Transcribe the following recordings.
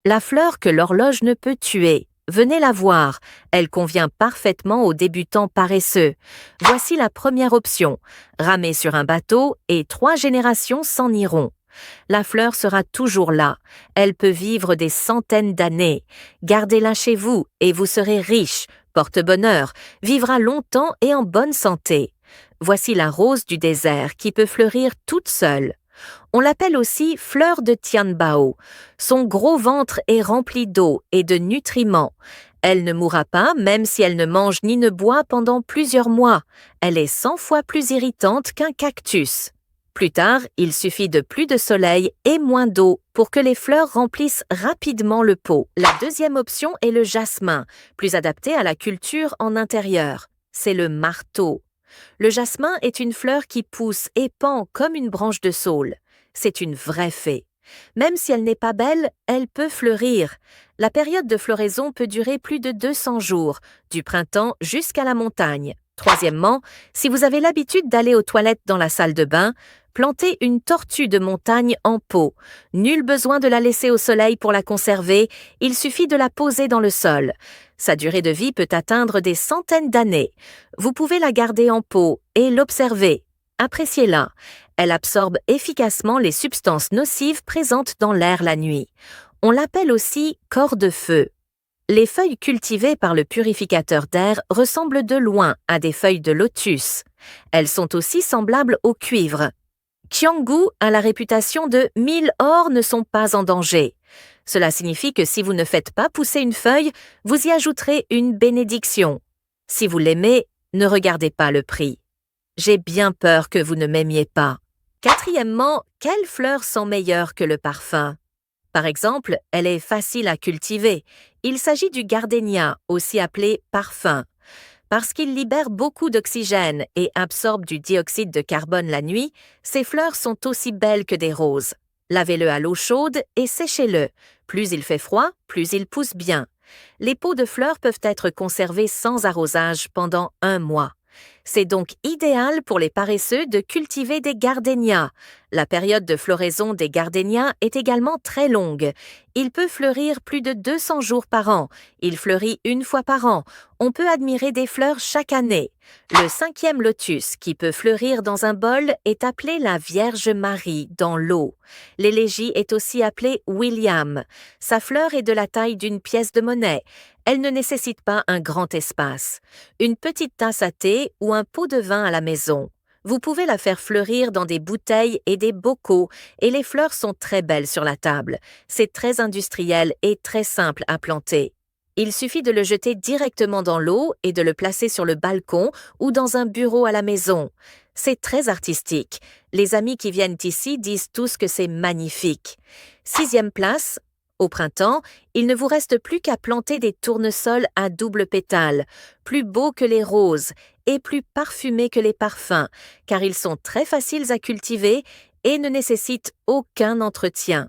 La fleur que l'horloge ne peut tuer. Venez la voir, elle convient parfaitement aux débutants paresseux. Voici la première option. Ramer sur un bateau et 3 générations s'en iront. La fleur sera toujours là. Elle peut vivre des centaines d'années. Gardez-la chez vous et vous serez riche, porte-bonheur, vivra longtemps et en bonne santé. Voici la rose du désert qui peut fleurir toute seule. On l'appelle aussi fleur de Tianbao. Son gros ventre est rempli d'eau et de nutriments. Elle ne mourra pas même si elle ne mange ni ne boit pendant plusieurs mois. Elle est 100 fois plus irritante qu'un cactus. Plus tard, il suffit de plus de soleil et moins d'eau pour que les fleurs remplissent rapidement le pot. La deuxième option est le jasmin, plus adapté à la culture en intérieur. C'est le marteau. Le jasmin est une fleur qui pousse et pend comme une branche de saule. C'est une vraie fée. Même si elle n'est pas belle, elle peut fleurir. La période de floraison peut durer plus de 200 jours, du printemps jusqu'à la montagne. Troisièmement, si vous avez l'habitude d'aller aux toilettes dans la salle de bain, plantez une tortue de montagne en pot. Nul besoin de la laisser au soleil pour la conserver, il suffit de la poser dans le sol. Sa durée de vie peut atteindre des centaines d'années. Vous pouvez la garder en pot et l'observer. Appréciez-la. Elle absorbe efficacement les substances nocives présentes dans l'air la nuit. On l'appelle aussi corps de feu. Les feuilles cultivées par le purificateur d'air ressemblent de loin à des feuilles de lotus. Elles sont aussi semblables au cuivre. Qianggu a la réputation de « 1000 ors ne sont pas en danger ». Cela signifie que si vous ne faites pas pousser une feuille, vous y ajouterez une bénédiction. Si vous l'aimez, ne regardez pas le prix. J'ai bien peur que vous ne m'aimiez pas. Quatrièmement, quelle fleur sent meilleure que le parfum? Par exemple, elle est facile à cultiver. Il s'agit du gardénia, aussi appelé parfum. Parce qu'il libère beaucoup d'oxygène et absorbe du dioxyde de carbone la nuit, ces fleurs sont aussi belles que des roses. Lavez-le à l'eau chaude et séchez-le. Plus il fait froid, plus il pousse bien. Les pots de fleurs peuvent être conservés sans arrosage pendant 1 mois. C'est donc idéal pour les paresseux de cultiver des gardénias. La période de floraison des gardénias est également très longue. Il peut fleurir plus de 200 jours par an. Il fleurit 1 fois par an. On peut admirer des fleurs chaque année. Le 5e lotus, qui peut fleurir dans un bol, est appelé la Vierge Marie dans l'eau. L'élégie est aussi appelée William. Sa fleur est de la taille d'une pièce de monnaie. Elle ne nécessite pas un grand espace. Une petite tasse à thé ou un pot de vin à la maison. Vous pouvez la faire fleurir dans des bouteilles et des bocaux et les fleurs sont très belles sur la table. C'est très industriel et très simple à planter. Il suffit de le jeter directement dans l'eau et de le placer sur le balcon ou dans un bureau à la maison. C'est très artistique. Les amis qui viennent ici disent tous que c'est magnifique. 6e place. Au printemps, il ne vous reste plus qu'à planter des tournesols à double pétale, plus beaux que les roses et plus parfumés que les parfums, car ils sont très faciles à cultiver et ne nécessitent aucun entretien.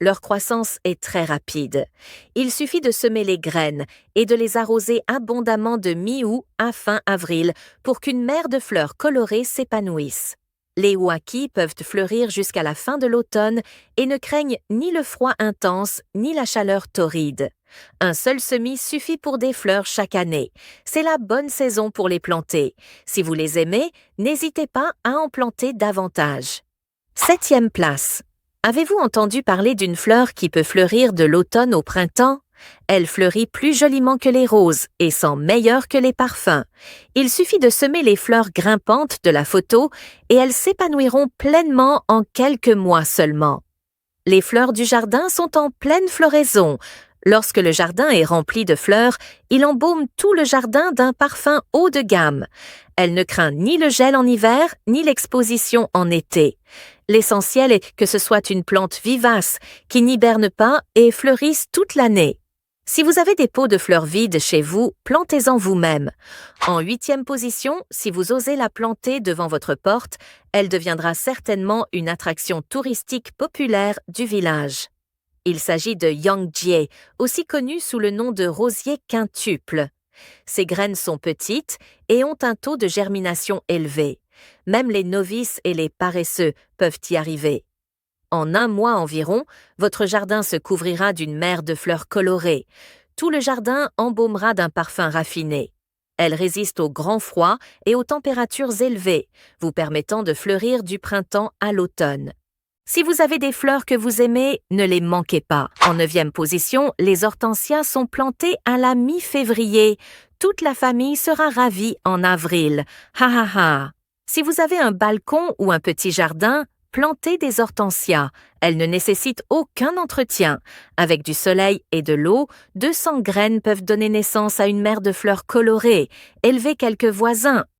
Leur croissance est très rapide. Il suffit de semer les graines et de les arroser abondamment de mi-août à fin avril pour qu'une mer de fleurs colorées s'épanouisse. Les huaki peuvent fleurir jusqu'à la fin de l'automne et ne craignent ni le froid intense ni la chaleur torride. Un seul semis suffit pour des fleurs chaque année. C'est la bonne saison pour les planter. Si vous les aimez, n'hésitez pas à en planter davantage. 7e place. Avez-vous entendu parler d'une fleur qui peut fleurir de l'automne au printemps? Elle fleurit plus joliment que les roses et sent meilleur que les parfums. Il suffit de semer les fleurs grimpantes de la photo et elles s'épanouiront pleinement en quelques mois seulement. Les fleurs du jardin sont en pleine floraison. Lorsque le jardin est rempli de fleurs, il embaume tout le jardin d'un parfum haut de gamme. Elle ne craint ni le gel en hiver, ni l'exposition en été. L'essentiel est que ce soit une plante vivace, qui n'hiberne pas et fleurisse toute l'année. Si vous avez des pots de fleurs vides chez vous, plantez-en vous-même. En 8e position, si vous osez la planter devant votre porte, elle deviendra certainement une attraction touristique populaire du village. Il s'agit de Yangjie, aussi connu sous le nom de rosier quintuple. Ses graines sont petites et ont un taux de germination élevé. Même les novices et les paresseux peuvent y arriver. En un mois environ, votre jardin se couvrira d'une mer de fleurs colorées. Tout le jardin embaumera d'un parfum raffiné. Elle résiste au grand froid et aux températures élevées, vous permettant de fleurir du printemps à l'automne. Si vous avez des fleurs que vous aimez, ne les manquez pas. En 9e position, les hortensias sont plantées à la mi-février. Toute la famille sera ravie en avril. Ha ha ha! Si vous avez un balcon ou un petit jardin, plantez des hortensias. Elles ne nécessitent aucun entretien. Avec du soleil et de l'eau, 200 graines peuvent donner naissance à une mer de fleurs colorées. Élevez quelques voisins.